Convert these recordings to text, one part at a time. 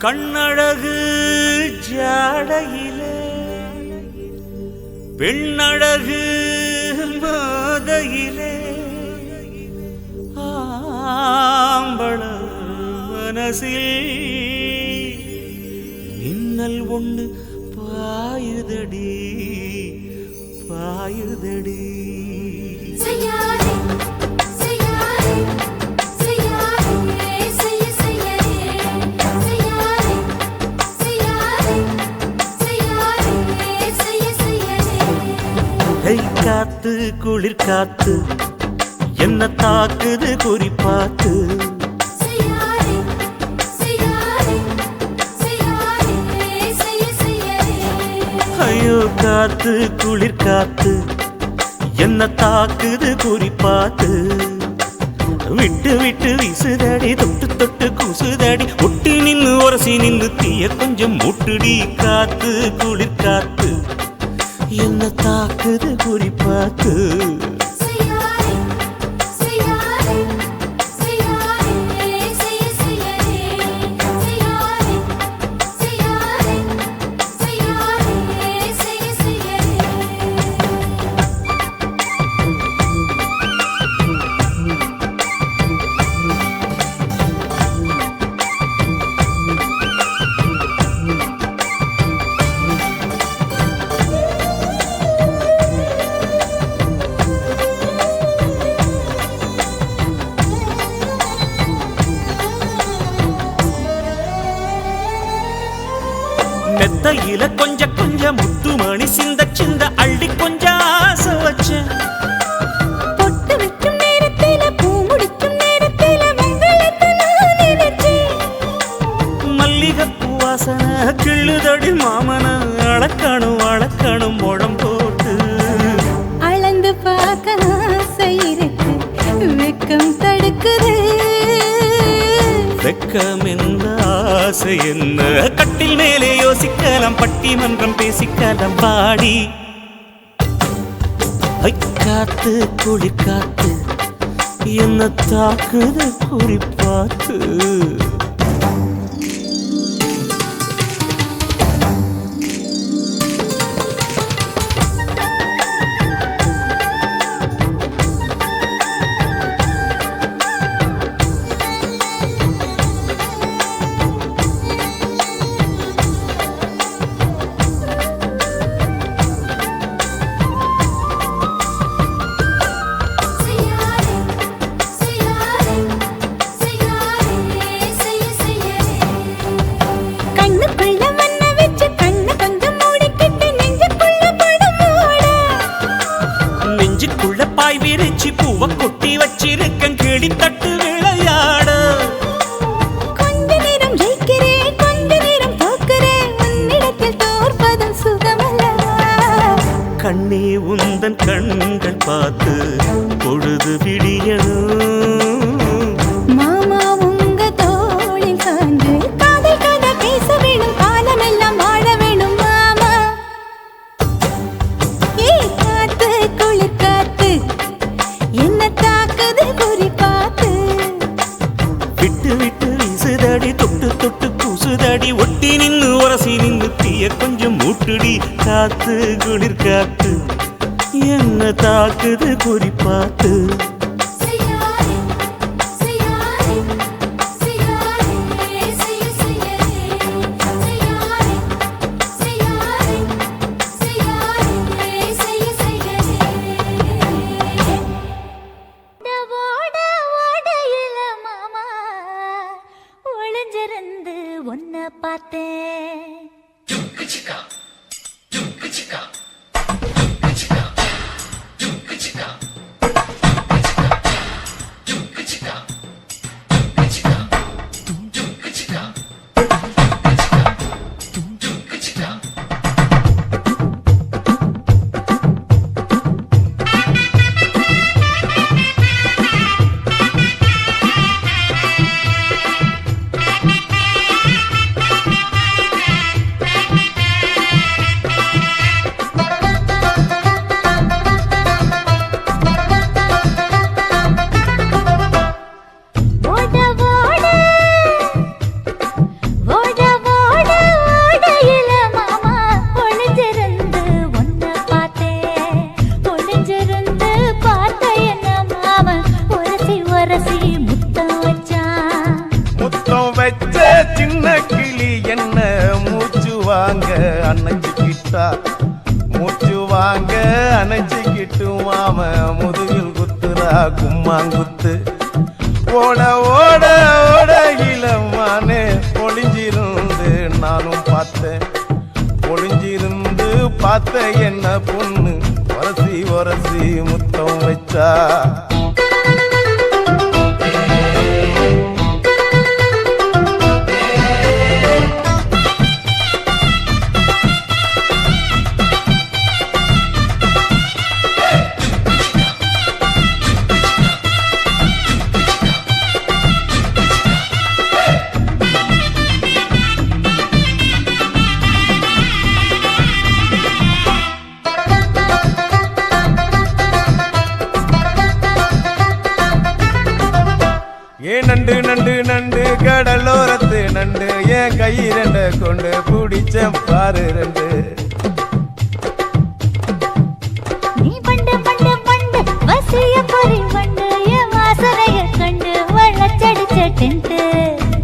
கண்ணழகு ஜாடையிலே பெண்ணழகு மாதையிலே ஆம்பள மனசில் மின்னல் ஒன்று பாயுதடி பாயுதடி. காத்து குளிர் காத்து என்ன தாக்குது குறிப்பாத்து. ஐயோ காத்து குளிர் காத்து என்ன தாக்குது குறிப்பாத்து. விட்டு விட்டு வீசுதடி தொட்டு தொட்டு கூசுதடி ஒட்டி நின்னு உரசி நின்னு தீய கொஞ்சம் முட்டுடி. காத்து குளிர் காத்து என்ன தாக்குது குறிப்பாத்து. மெத்தையில கொஞ்ச கொஞ்ச முத்துமணி சிந்த சிந்த அள்ளி கொஞ்சம் ஆசை வச்சேன். பொட்டு வைக்கும் நேரத்தில பூ முடிக்கும் நேரத்தில மங்களத்தை நான் நினைச்சேன். மல்லிகைப்பூ வாசனை கிள்ளுதடி மாமன அளக்கணும் அளக்கணும் முழம் போட்டு. அளந்து பார்க்க ஆசை இருக்கு வெக்கம் தடுக்குது. வெக்கம் என்ன ஆசை என்ன கட்டில் மேலே யோசிக்கலாம் பட்டிமன்றம் பேசிக்கலாம் பாடி. காத்து குளிர் காத்து என்ன தாக்குது குறிப்பாத்து. பாய் விரிச்சி பூவ கொட்டி வச்சிருக்கேன் கிளி தட்டு விளையாட. கொஞ்ச நேரம் ஜெயிக்கிறேன் கொஞ்ச நேரம் தோக்கிறேன் உன்னிடத்தில் தோற்பதும் சுகமல்லவா. கண்ணே உந்தன் கண்கள் பார்த்து பொழுது விடியணும். மாமா உங்க தோளில் சார்ந்து காதல் கதை பேச வேணும் காலமெல்லாம் வாழ வேணும் மாமா. காத்து குளிர் காத்து என்ன தாக்குது குறிப்பாத்து. விட்டு விட்டு வீசுதடி தொட்டு தொட்டு கூசுதடி ஒட்டி நின்னு உரசி நின்னு தீய கொஞ்சம் மூட்டுடி. காத்து குளிர் காத்து என்ன தாக்குது குறிப்பாத்து. ஒன்ன பார்த்தேன் அணைச்சிக்கிட்டா மூச்சு வாங்க அணைச்சிக்கிட்டு மாம முதுகில் குத்துறா கும்மாங்குத்து ஓட ஓட ஓட இளமானே ஒளிஞ்சிருந்து நானும் பார்த்தேன் ஒளிஞ்சிருந்து பார்த்த என்ன பொண்ணு ஒரசி ஒரசி முத்தம் வச்சா ஏன் நண்டு நண்டு நண்டு கடலோரத்து நண்டு என் கை ரெண்ட கொண்டு பிடிச்ச பாரு ரெண்டு நீ பண்டு பண்டு பண்டு வசிய பொறி பண்டு என் வாசனைய கண்டு வள்ளச்சடிச்ச டென்ட்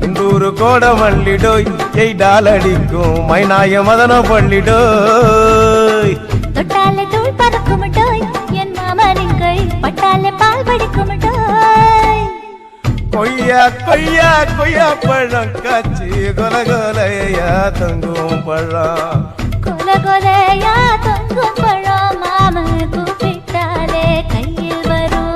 இந்தூரு கோட மல்லிடோய் எய்டால் அடிக்கும் மைனாய மதன பள்ளிடோய் தொட்டாலே தூள் பறக்குமட்டோய் என் மாமனின் கை பட்டாலே பால் படிக்குமட்டோய் கொய்யா கொய்யா கொய்யா பழம் காய்ச்சி கொல கொலையா தங்கும் பழம் கொல கொலையா தொங்கும் பழம் மாம கூப்பிட்டாலே கையில் வரும்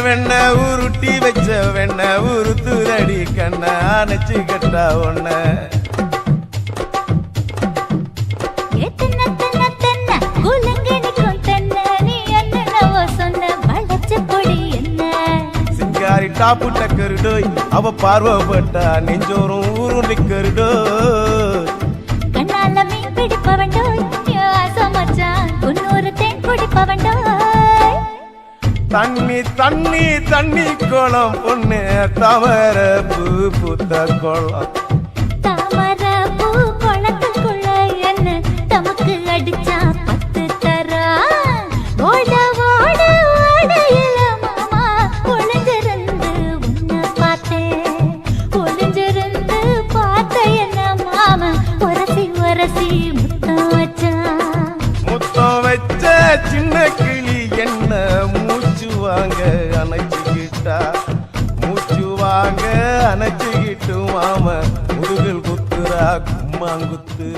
வெண்ண உருட்டி வச்ச வெண்ண உருத்துரடி கண்ண அணைச்சு கட்டா ஒன்ன சிங்காரி டாப்பு டக்கருடோய் அவ பார்வப்பட்டா நெஞ்சோறும் ஊருண்டி கருடோய் கண்ணால மீன் பிடிப்பவண்டோய் ஆசமச்சான் குன்னூறு தேன் குடிப்பவண்டோய் தண்ணி தண்ணி தண்ணி கோலம் பொண்ணு தாமர பூ பூத்த கோலம் தாமர பூ குளத்துக்குள்ள என்ன தமக்கு அடிச்சா 10 தரா ஓட ஓட ஓடையில மாமா ஒளிஞ்சிருந்து உன்னை பார்த்தேன் ஒளிஞ்சிருந்து பார்த்த என்ன மாமா ஒரசி ஒரசி முத்தம் வச்ச சின்ன கிளி என்ன மூச்சு வாங்க அணைச்சிக்கிட்டா மூச்சு வாங்க அணைச்சிக்கிட்டு மாம முதுகில் குத்துறா கும்மாங்குத்து